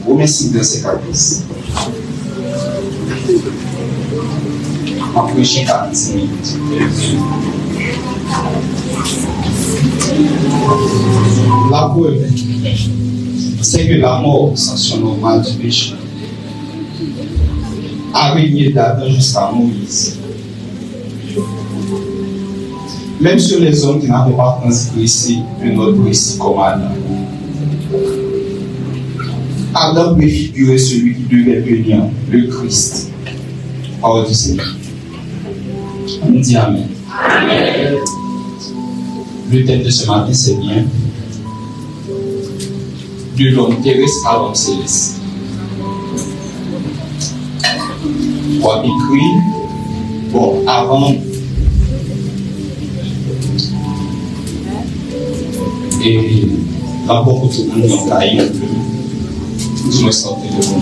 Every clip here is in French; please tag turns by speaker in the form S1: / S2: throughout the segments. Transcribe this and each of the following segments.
S1: Premier signe de ces caprices. En prêcher 40 minutes. La preuve, c'est que la mort, sanction normale du péché, a régné d'Adam jusqu'à Moïse. Même sur les hommes qui n'avaient pas transgressé ici, de notre récit comme Adam. Adam préfigurait celui qui devait venir, le Christ. Parole du Seigneur. On dit Amen. Amen. Le thème de ce matin, c'est bien de l'homme terrestre à l'homme céleste. On a écrit, bon, avant, et d'abord pour tout le monde, on a eu un peu, je me sentais de bon.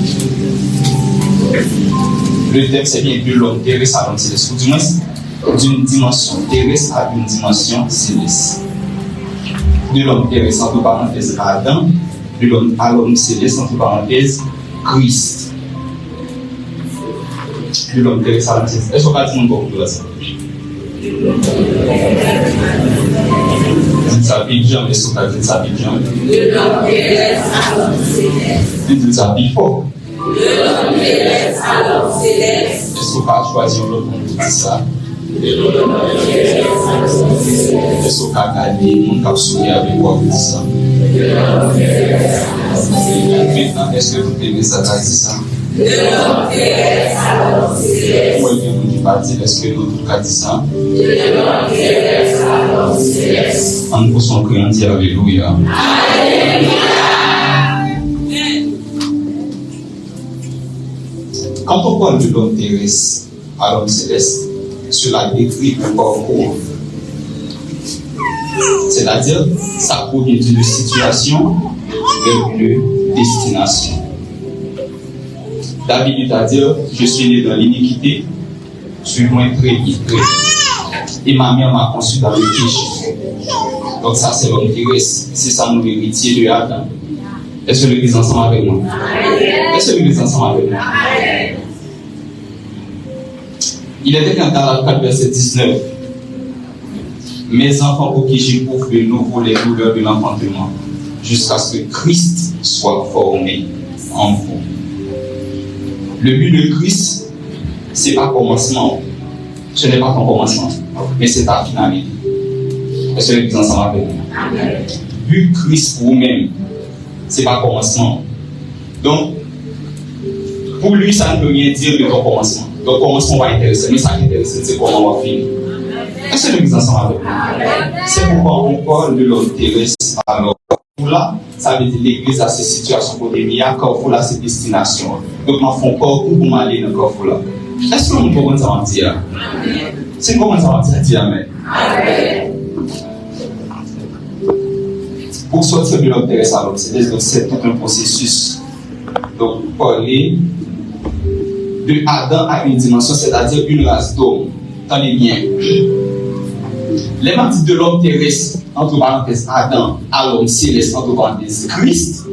S1: Le thème, c'est bien de l'homme terrestre à l'homme céleste, ou du moins d'une dimension terrestre à une dimension céleste. De l'homme terrestre, entre parenthèses, Adam, de l'homme à l'homme céleste, entre parenthèses, Christ. De l'homme terrestre à l'homme céleste. Est-ce qu'on va dire beaucoup de ça? Dites ça bien, mais est-ce qu'on va dire ça bien? De l'homme terrestre à l'homme céleste. Dites ça bien fort. De l'homme terrestre à l'homme céleste. Est-ce qu'on va choisir l'autre pour dire ça? Est-ce qu'on va garder mon cap souris avec quoi vous dites ça? Maintenant, est-ce que vous aimez ça, dire ça? Oui, bien, vous ne pas dire, est-ce que nous avons dit ça? En nous sommes créés, on dit Alléluia. Quand on parle de l'homme terrestre à l'homme céleste, cela décrit un parcours. C'est-à-dire, ça provient d'une situation vers une destination. David a dit, je suis né dans l'iniquité, suis loin très vite. Et ma mère m'a conçu dans le péché. Donc ça, c'est l'homme terrestre. C'est ça mon héritier de Adam. Est-ce que vous lisez ensemble avec moi? Est-ce que vous lisez ensemble avec moi? Il était quand dans la 4, verset 19. Mes enfants pour qui j'éprouve de nouveau les douleurs de l'enfantement, jusqu'à ce que Christ soit formé en vous. Le but de Christ, c'est pas commencement. Ce n'est pas ton commencement, mais c'est ta finalité. Est-ce que vous ensemble avec moi? But Christ pour vous-même, c'est pas commencement. Donc, pour lui, ça ne peut rien dire de ton commencement. Donc, commencement va intéresser, mais ça qui intéresse, c'est comment on va finir. Est-ce que vous ensemble avec moi? C'est pourquoi on parle de l'homme terrestre. Alors, là, ça veut dire l'église a ses situations pour des milliards, Carrefour là, ses destinations. Donc, on fait encore pour m'aller dans Carrefour là. Est-ce que nous pouvons en dire? C'est comment ça va dire Amen? Pour sortir de l'homme terrestre à l'homme céleste, c'est tout un processus. Donc, parler de Adam à une dimension, c'est-à-dire une race d'homme. Tenez bien. Les matières de l'homme terrestre, entre parenthèses Adam, à l'homme céleste, entre parenthèses Christ,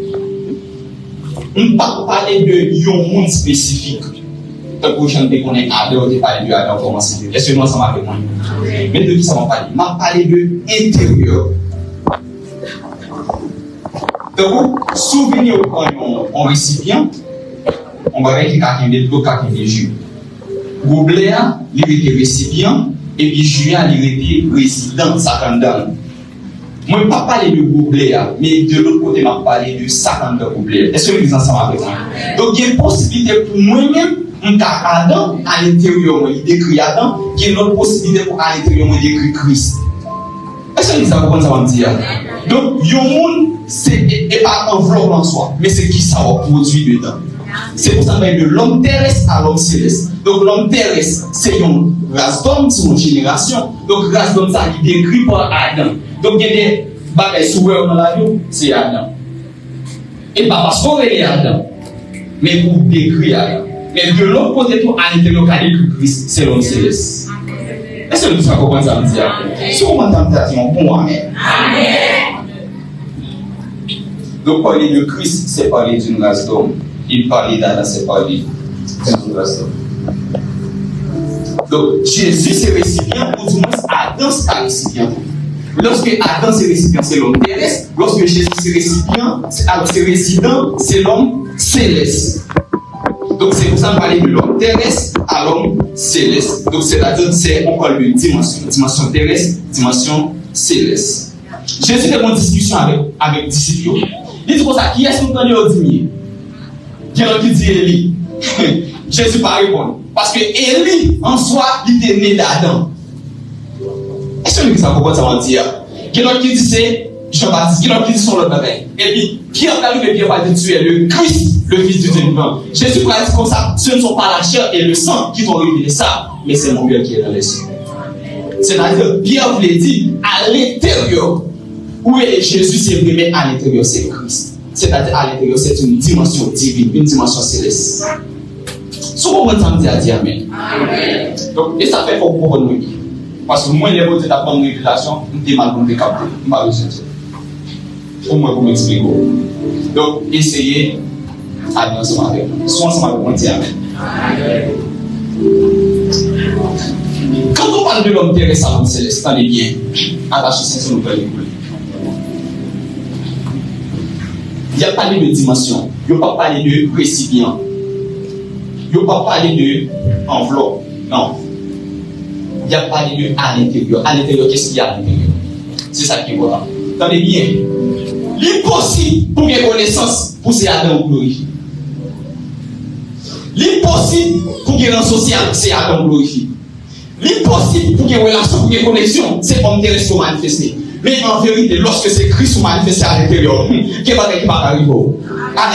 S1: on ne peut pas parler de un monde spécifique. La prochaine fois qu'on est Adam, on peut parler de Adam comment c'est. Est-ce que moi ça m'a fait moi? Mais de qui ça m'a parlé? M'a parlé de intérieur. Donc, souvenir quand on récipient, on va dire qu'il y a des blocs qui jus. Goublet, il était récipient, et puis Julien, il était résident, Sakandam. Moi, je ne vais pas parler de goublet, mais de l'autre côté, je vais parler de Sakandam goublet. Est-ce que vous êtes ensemble avec moi? Donc, il y a une possibilité pour moi-même, Adam, à l'intérieur, il décrit Adam, il y a une autre possibilité pour à l'intérieur, il décrit Christ. Est-ce que vous avez ça va dire? Donc, le monde, c'est pas enveloppe en soi, mais c'est qui ça va produire dedans. C'est pour ça qu'on parle de l'homme terrestre à l'homme céleste. Donc, l'homme terrestre, c'est une race d'homme, c'est une génération. Donc, race d'homme, ça qui est décrit par Adam. Donc, il y a des bagages souverains dans la vie, c'est Adam. Et pas parce qu'on est Adam, mais pour décrire Adam. Mais de l'autre côté, tout à l'intérieur, quand il écrit Christ, c'est l'homme céleste. Est-ce que vous comprenez ça? Si vous m'entendez, c'est un bon Amen. Donc, parler de Christ, c'est parler d'une race d'homme. Il parlait d'Adam, c'est parler d'une race d'homme. Donc, Jésus, c'est récipient, ou du moins, Adam, c'est pas récipient. Lorsque Adam, c'est récipient, c'est l'homme terrestre. Lorsque Jésus, c'est récipient, c'est résident, c'est l'homme céleste. Donc, c'est pour ça qu'on parle de l'homme terrestre à l'homme céleste. Donc, c'est-à-dire, on parle de dimension terrestre, dimension céleste. Jésus fait une discussion avec les disciples. Il dit comme ça, qui est-ce qu'on entend au diminuer? Quelqu'un qui dit Élie. Jésus pas répondre. Parce que Élie, en soi, il était né d'Adam. Est-ce que ça comprend ça va dire? Quelqu'un qui dit c'est Jean-Baptiste, quelqu'un qui dit son autre bébé. Et puis, Pierre a dit que Pierre va dire tu es le Christ, le Fils du Dieu vivant. Jésus a dit comme ça, ce ne sont pas la chair et le sang qui vont révéler ça, mais c'est mon Père qui est dans les cieux. C'est-à-dire, Pierre voulait dire à l'intérieur. Où est Jésus, c'est vrai, mais à l'intérieur, c'est Christ. C'est-à-dire, à l'intérieur, c'est une dimension divine, une dimension céleste. Si vous comprenez ça, me dit Amen. Amen. Donc, et ça fait pour nous. Parce que moi, les mots d'apprendre une révélation, je mal pour me capter. Je ne vais pas le au moins pour m'expliquer. Donc, essayez à aller ensemble avec nous. Sois ensemble avec moi, dis Amen. Amen. Quand on parle de l'homme terrestre à l'homme céleste, attendez bien. Attachez ça sur nos pères. Il n'y a pas parlé de dimension. Il n'y a pas parlé de récipient. Il n'y a pas parlé de enveloppe. Non. Il n'y a pas parlé de à l'intérieur. À l'intérieur, qu'est-ce qu'il y a à l'intérieur? C'est ça qui est voilà. Attendez bien. L'impossible pour une connaissance pour ces Adam glorifié. L'impossible pour une social, c'est Adam glorifié. L'impossible pour une relation, pour une connexion, c'est l'homme terrestre manifesté. Mais en vérité, lorsque c'est Christ manifesté à l'intérieur, qu'est-ce qui va arriver?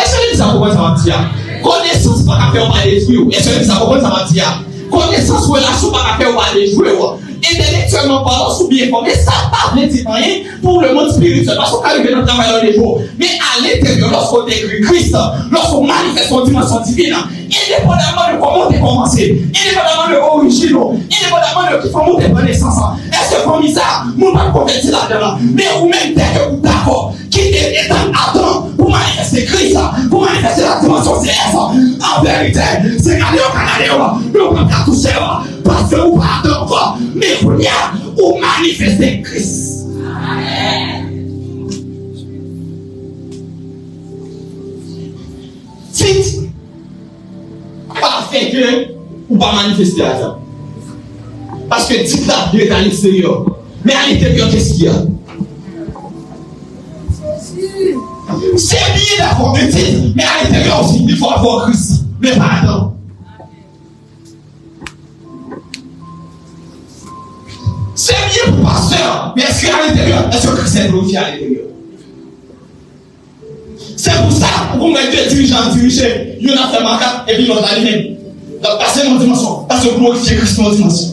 S1: Est-ce que ça comprend ça va dire? Connaissance pas faire mal détruire. Est-ce que ça comprend ça va dire? Connaissance, relation pas faire mal détruire. Intellectuellement parlant, sous bien formé, ça pas veut dire rien pour le monde spirituel. Parce qu'on arrive dans le travail dans les jours. Mais à l'intérieur, lorsqu'on décrit Christ, lorsqu'on manifeste son dimension divine, indépendamment de comment on a commencé, indépendamment de l'origine, indépendamment de qui faut monter dans l'essence, est-ce que comme ça, nous ne pouvons pas convertir là-dedans? Mais ou même dès que vous d'accord, qui est Adam pour manifester Christ, pour manifester la dimension céleste, en vérité, c'est qu'à Léo, nous ne pouvons pas toucher, parce que vous pas encore, mais vous y a, ou manifester Christ. Amen. Dites, pas fait que ou pas manifester à ça. Parce que dites là, il est à l'extérieur. Mais à l'intérieur, qu'est-ce qu'il y a? C'est bien d'avoir des titres, mais à l'intérieur aussi, il faut avoir Christ. Mais pardon. C'est bien pour pasteur, mais est-ce qu'à l'intérieur, est-ce que Christ est glorifié à l'intérieur? C'est pour ça qu'on met deux dirigeants diriger, il y en a fait marquage et puis l'autre a lui-même. Donc, passer mon dimension, parce que glorifier Christ mon dimension.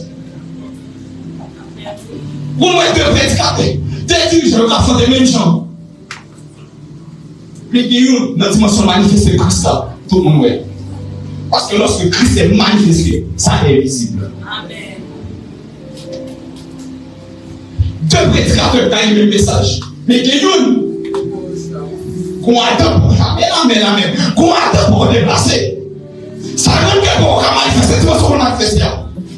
S1: Pour mettre deux prédicateurs, deux dirigeants qui font des mêmes gens. Mais il y a une dimension manifestée de Christ là, tout le monde ouais. Parce que lorsque Christ est manifesté, ça est visible. Amen. Deux prédicateurs qui ont le même message. Mais il y a une qu'on attend pour amen, qu'on attend pour déplacer. Ça ne veut pas qu'on manifeste cette dimension qu'on a manifestée.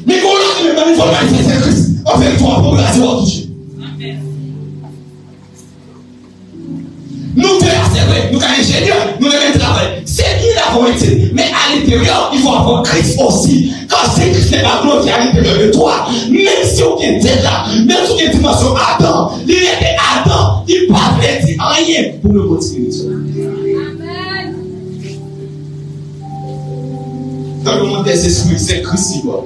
S1: Mais qu'on a même il faut manifester Christ. En fait, il faut progresser au toucher. Nous, c'est vrai, nous, sommes ingénieurs, nous, devons travailler. C'est bien d'avoir été, mais à l'intérieur, il faut avoir Christ aussi. Quand c'est Christ n'est pas glorifié à l'intérieur de toi, même si on est déjà, même si on est dimension Adam, il était Adam, il ne peut dire rien pour le monde spirituel. Amen. Dans le monde des esprits, c'est Christ qui doit.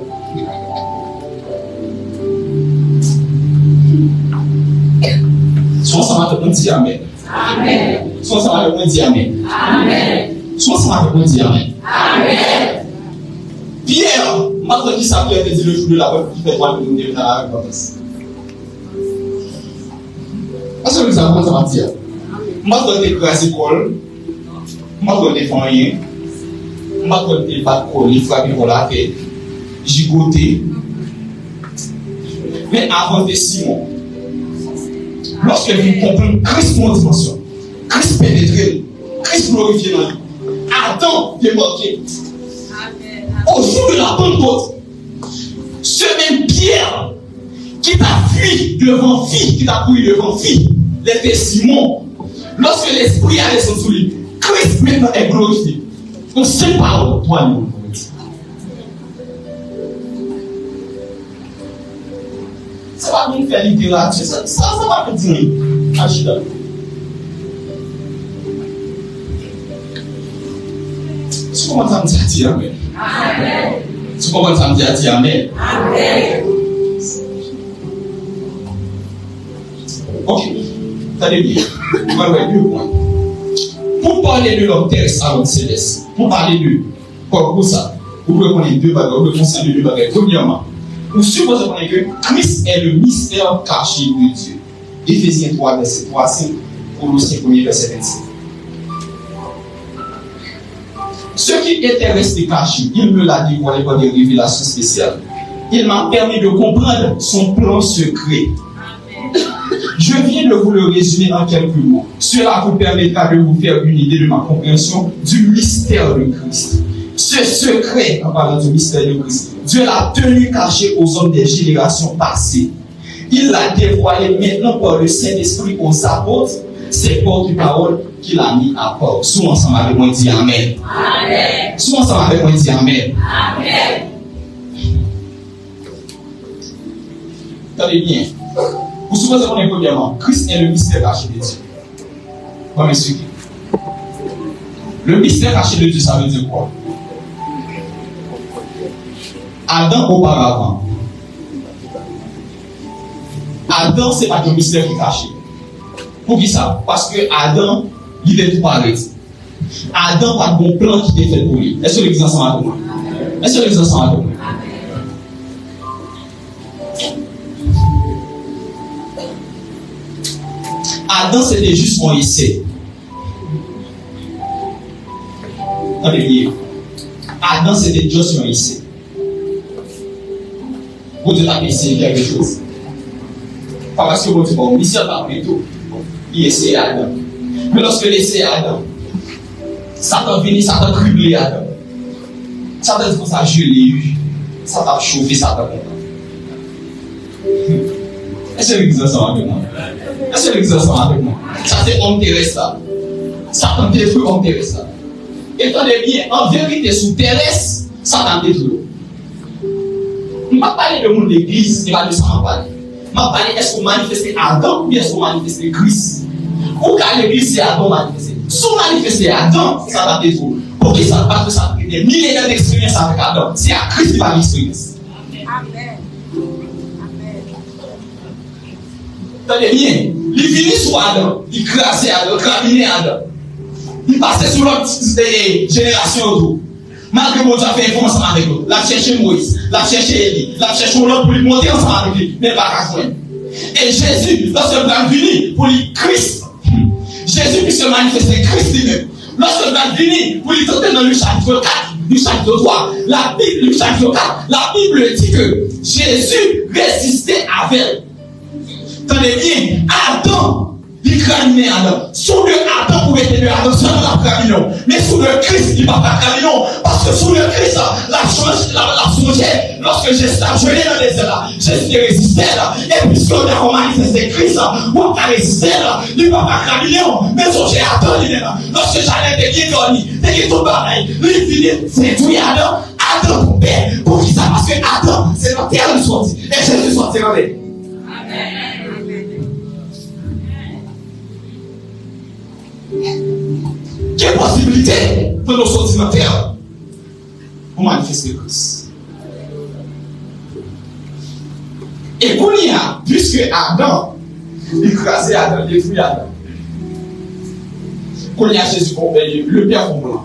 S1: Soit ça va te dire Amen. Amen. Soit ça va te dire Amen. Amen. Soit ça va te dire Amen. Amen. Pierre, maintenant qui s'appelle te dit le jour de la peur qui fait droit de nous dire dans la réponse. Est-ce que nous savons ça va dire? Maintenant tu écrases l'école, maintenant tu fais rien, maintenant tu pas coller, frapper pour la tête, gigoter. Mais avant de Simon, lorsque vous comprenez Christ mon dimension, Christ Christ pénétré, Christ glorifié dans lui. Adam est marqué. Au jour de la Pentecôte, ce même Pierre qui t'a fui devant fille, qui t'a couru devant fille, l'était Simon. Lorsque l'Esprit a descendu sur lui, Christ maintenant est glorifié. On ne sait pas où toi, nous. Ça va nous faire littérature, ça va nous dire. Agita. Tu commences à me dire Amen. Amen. Tu commences à me dire Amen. Amen. Ok. Attendez bien. On va voir deux points. Pour parler de l'homme terrestre à l'homme céleste, pour parler de quoi ça, vous pouvez connaître deux bagages, vous pouvez concerner deux bagages. Premièrement, vous supposez que Christ est le mystère caché de Dieu. Éphésiens 3, verset 3 à 5, Colossiens 1, verset 25. Ce qui était resté caché, il me l'a dévoilé par des révélations spéciales. Il m'a permis de comprendre son plan secret. Je viens de vous le résumer en quelques mots. Cela vous permettra de vous faire une idée de ma compréhension du mystère de Christ. Ce secret, en parlant du mystère de Christ, Dieu l'a tenu caché aux hommes des générations passées. Il l'a dévoilé maintenant par le Saint-Esprit aux apôtres, c'est porte-parole qu'il a mis à part. Souvent ensemble avec moi, dit Amen. Amen. Souvent ensemble avec moi, dit Amen. Amen. Attendez bien. Vous supposez qu'on est premièrement, Christ est le mystère caché de Dieu. On va m'expliquer. Le mystère caché de Dieu, ça veut dire quoi? Adam auparavant. Adam, c'est pas un mystère qui est caché. Pour qui ça? Parce que Adam, il est tout pareil. Adam n'a pas de bon plan qui est fait pour lui. Est-ce que l'église ensemble avec moi? Est-ce que l'église ensemble avec moi? Adam, c'était juste un essai. Attendez bien. Adam, c'était juste un essai. Vous devez essayer quelque chose. Pas parce que vous dites, bon, mission pas plutôt. Il essaie Adam. Mais lorsque il essaie Adam, Satan vient, Satan criblé Adam. Satan dit comme ça, je l'ai eu. Satan a chauffé Satan. Est-ce que l'église ensemble avec moi? Est-ce que l'église ensemble avec moi? Ça c'est homme terrestre. Satan détruit homme terrestre. Et attendez bien, en vérité, sous terrestre, Satan détruit. Je ne vais pas parler de monde d'église, je ne vais pas de ça en parler. Je vais parler, est-ce qu'on manifeste Adam ou est-ce qu'on manifeste Christ? Ou quand l'église c'est Adam manifesté. Si on manifeste Adam, ça va détruire. Pour qui ça? Parce que ça a des millénaires d'expérience avec Adam. C'est à Christ qui va l'expérience. Amen. Attendez bien, il finit sur Adam, il crassait Adam, il craminait Adam. Il passait sur l'autre génération autour. Malgré que Dieu a fait ensemble avec l'autre. Il a cherché Moïse, il a cherché Élie, il a cherché l'autre pour lui monter ensemble avec lui, mais pas qu'à joindre. Et Jésus, lorsque le plan venu pour lui Christ, Jésus puisse se manifester Christ lui-même. Lorsque le plan venu pour lui tenter dans le chapitre 4, du chapitre 3, la Bible, du chapitre 4, la Bible dit que Jésus résistait avec. Tenez bien, Adam, il crâne Adam. Sous le Adam pouvait tenir Adam seulement la crâne. Mais sous le Christ, il ne va pas crâne. Parce que sous le Christ, la changé. Lorsque je l'ai dans les airs, Jésus résistait là. Et puisqu'on a manifesté Christ, on a résisté là. Il ne va pas crâne. Mais son j'ai attendu là. Lorsque j'allais te dire, dès qu'il tout pareil, lui finit, c'est tout Adam. Adam pour paix. Pour qui ça? Parce que Adam, c'est notre terre de sortie. Et Jésus sortit dans les. Amen. Quelle possibilité de nous sortir de la terre pour manifester Christ? Et qu'on y a, puisque Adam, écrasé Adam, détruit Adam, qu'on y a Jésus, le Père fond blanc,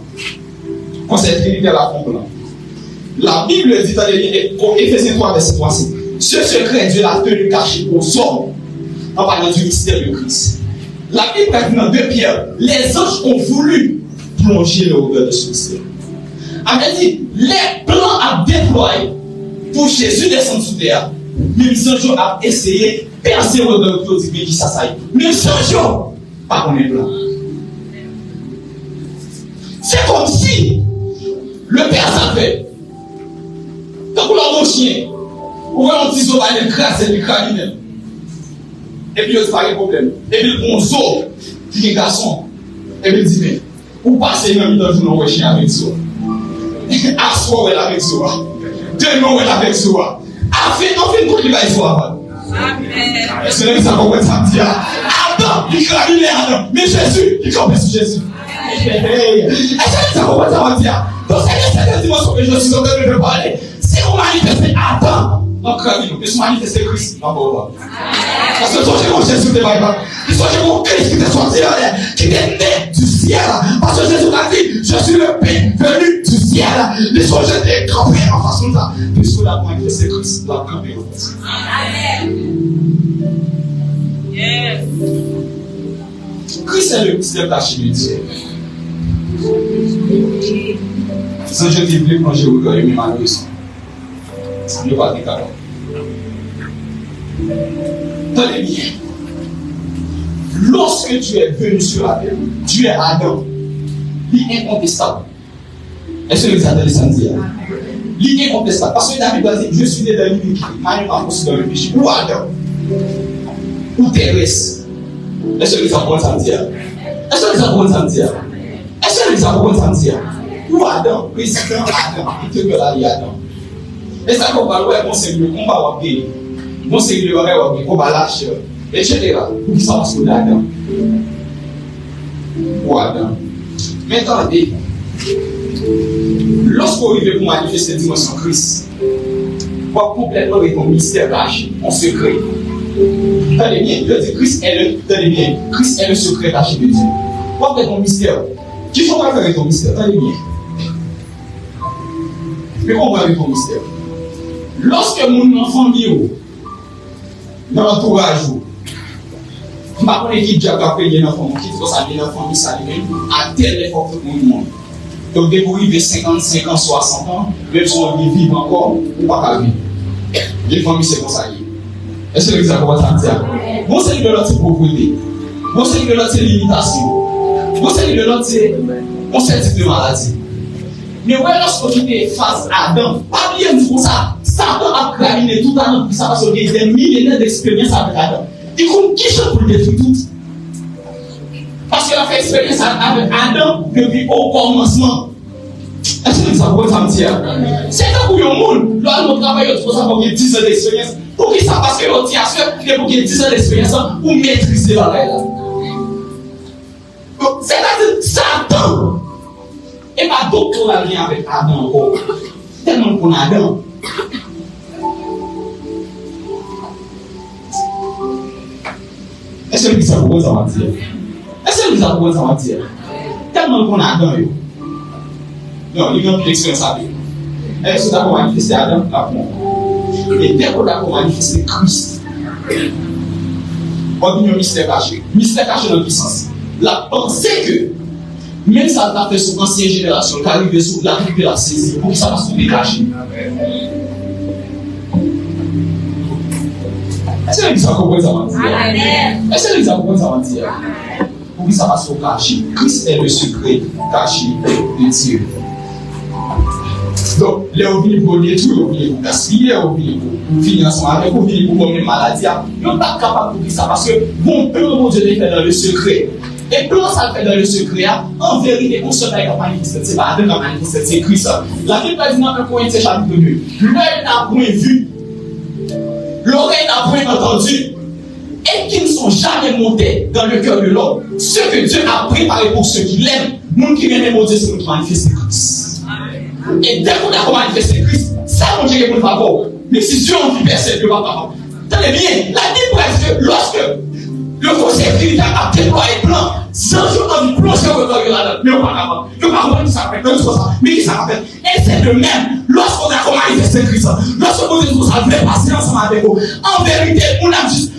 S1: qu'on s'est trinité à la fond blanc. La Bible dit dans Éphésiens 3, verset 3, ce secret, Dieu l'a tenu caché aux hommes en parlant du mystère de Christ. La Bible a dit dans 2 Pierre, les anges ont voulu plonger le regard de ce mystère. Elle dit, les plans à déployer pour Jésus descendre sous terre, même les anges ont essayé de percer le regard de Dieu, mais qui ça y est. Même les anges, pas qu'on est blanc. C'est comme si le père savait. Quand on a mon chien, on va un petit sauvage, il crasse, il craque lui-même. Et puis il n'y a pas de problème. Et puis le bon zoo, qui est garçon, et puis il dit, mais, vous passez même dans le jour, on chien avec soi. À soi, elle avec soi. Demain, elle avec soi. En fait, quoi il va y soi. Est-ce que ça comprend ça? Adam, il craque, il est Adam. Mais Jésus, il comprend sur Jésus. Est-ce que ça comprend ça? Donc, c'est cette dimension que je suis en train de parler. Si vous manifestez Adam, donc, et si vous manifestez Christ, parce que toi, j'ai mon Jésus de Bible. Et toi, j'ai mon Christ qui t'est sorti qui est né du ciel. Parce que Jésus a dit, je suis le pain venu du ciel. Les soins, je t'ai campé en façon de ça. Puisque la manifesté Christ, la campé en façon. Amen. Yes. Christ est le mystère caché de Dieu. Si je t'ai voulu plonger au cœur, mais malheureusement, ça ne va pas être capable. Tenez bien. Lorsque tu es venu sur la terre, tu es Adam. Il est incontestable. Est-ce que vous avez entendu ça? Il est incontestable. Parce que David a dit, je suis né dans l'iniquité, Manu m'a poussé dans le péché. Ou Adam, ou Thérèse. Est-ce que vous avez entendu ça? Est-ce que vous avez entendu ça? Est-ce que vous avez entendu ça? Ou Adam, président Adam, et que là, il y a Adam. Et ça, qu'on va voir, c'est le combat au pays. Bon, c'est le combat lâche, etc. Pour qui ça va se faire Adam? Ou Adam. Mais attendez, lorsqu'on arrive pour manifester cette dimension Christ, on va complètement avec un mystère caché, en secret. Tenez bien, je dis Christ est le secret caché de Dieu. Pourquoi avec un mystère? Qui faut pas faire avec ton mystère? Tenez bien. Mais comment avec ton mystère? Lorsque mon enfant vit dans l'entourage, je ne sais pas qui diable a payé l'enfant, qui faut saluer l'enfant, qui salue à tel effort que tout le monde. Donc, dès que vous vivez 55 ans, 60 ans, même si on vit encore, ou pas vivre. Les familles, c'est comme ça. Est-ce que vous avez compris ça? Bon, c'est de l'autre, c'est pauvreté. Bon, c'est de l'autre, c'est limitation. Bon, c'est de l'autre, c'est un type de maladie. Mais ouais, lorsqu'on est face à Adam, pas bien du tout ça. Satan a clariné tout à l'heure pour ça parce qu'il y a des millénaires d'expérience avec Adam. Il compte qui chante pour le détruire tout. Parce qu'il a fait expérience avec Adam depuis au commencement. Est-ce que ça peut être dire? C'est un pour le monde. Là, nous travaillons pour ça pour qu'il y ait 10 ans d'expérience. Pour qui ça? Parce que l'autre tient à pour qu'il y ait 10 ans d'expérience pour maîtriser la règle. C'est-à-dire Satan. Et pas d'autres la lien avec Adam encore. Tellement qu'on a Adam. Est-ce que ça vous ça va dire? Est-ce que ça va dire? Tellement qu'on a Adam. Non, il y a une expérience avec. Est-ce que ça va manifester Adam? Et dès qu'on a manifesté Christ, on a un mystère caché. Mystère caché dans le puissance. La pensée que même ça a fait sur l'ancienne génération, qui arrive sur la vie de la saisie, pour que ça va se décacher. Est-ce que ça comprend ça va dire? Est-ce que ça comprend ça va dire? Pour que ça va se cacher. Christ est le secret caché de Dieu. Donc, les ouvriers pour détruire, les ouvriers pour gaspiller, les ouvriers pour financement, les ouvriers pour donner maladie, ils ne sont pas capables de dire ça parce que bon, peu de Dieu les fait dans le secret. Et plus ça fait dans le secret, en vérité, on se fait à manifester, c'est pas à manifester, c'est Christ. La Bible dit dans 1 Corinthiens chapitre 2, l'œil n'a point vu, l'oreille n'a point entendu, et qui ne sont jamais montés dans le cœur de l'homme, ce que Dieu a préparé pour ceux qui l'aiment, nous qui viennent au Dieu, c'est nous manifester Christ. Et dès qu'on a manifesté Christ, ça mon Dieu est pour le favor. Mais si Dieu en vit personne, ne va pas. Tenez bien, la Bible dit que lorsque le conseil spirituel a déployé plan, sans Dieu a envie de plonger au cœur de la mais on va pas capable. Je ne sais pas comment ça s'appelle, mais qui ça rappelle. Et c'est de même, lorsqu'on a manifesté Christ, lorsqu'on a dit que ça devait passer ensemble avec vous, en vérité, on a juste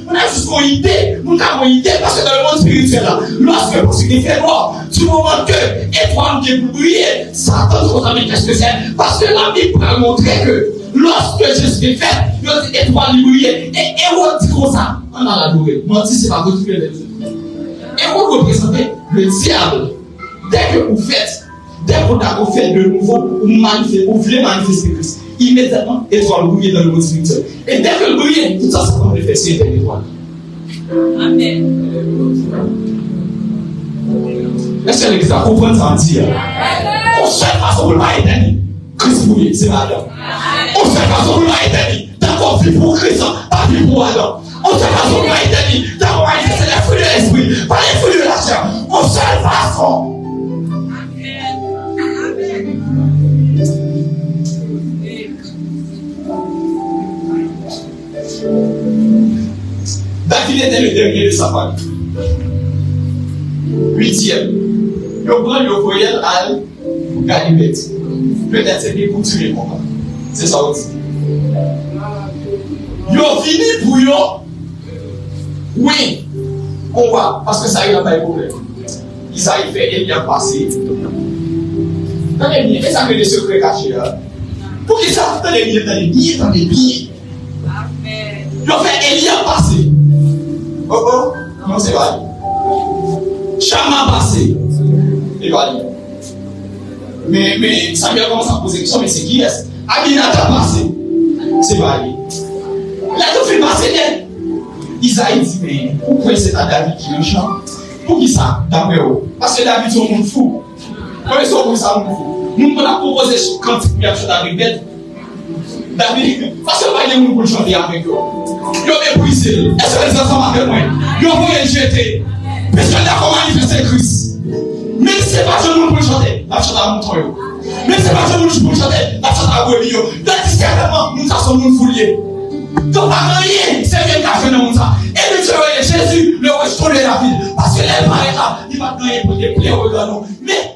S1: une idée, on a une idée, parce que dans le monde spirituel, lorsque vous êtes mort, du moment que étoile qui est briller, Satan vous a dit qu'est-ce que c'est, parce que la Bible a montré que lorsque Jésus est fait, il a dit étoile briller, et Hérode dit comme ça, on a l'adoré. Menti, c'est pas retrouver les autres. Hérode représentait le diable. Dès que vous faites, Dès qu'on a fait de nouveau, vous voulez manifester Christ. Immédiatement, l'étoile brille dans le monde spirituel. Et dès que le brille, tout ça, ça va manifester l'étoile.
S2: Amen.
S1: Est-ce que l'Église comprend ça en dire? On seule façon pour le maïdani, Christ pour lui, c'est Adam. On seule façon pour le maïdani, d'accord, vivre pour Christ, pas vivre pour Adam. On seule façon pour le maïdani, d'accord, c'est la fruit de l'esprit, pas les fruits de la chair. On seule façon. David était le dernier de sa famille. 8e. Il prend le voyage à Galibet. Peut-être c'est des coutumes pour moi. C'est ça aussi. Il a fini pour eux. Oui. On va. Parce que ça, il n'a pas de problème. Isaïe fait, il y a passé. Tenez bien. Et ça fait des secrets cachés là. Pour qui ça? Tenez bien, tenez bien, tenez bien. Il a fait, il y a passé. Oh oh. Non, c'est vrai. Chama passé. Et voilà. Mais Samuel commence à poser question, mais c'est qui est-ce? Aminata passé. C'est valide. Là, tout fait passer d'elle. Isaïe dit, mais pourquoi c'est à David qui le chante? Pour qui ça? D'après eux. Parce que David, c'est un monde fou. Pourquoi ils sont comme ça, un monde fou? Nous, on a proposé quand il y a chanté avec David. Parce que pas de monde pour le chanter avec eux. Ils ont méprisé. Est-ce que les enfants avec moi? Ils ont voulu le jeter. Parce que là, comment manifester Christ? Mais c'est pas seulement pour le chanter, la chanter à mon toyo. Mais c'est pas seulement pour le chanter, la chanter à Guébio. Dans discrètement, nous sommes mon foulier. Donc, pas rien, c'est bien qu'à faire dans mon sang. Et le Dieu, Jésus, le retourner la vie. Parce que l'elle paraîtra, il va gagner pour des plaies au regard. Mais,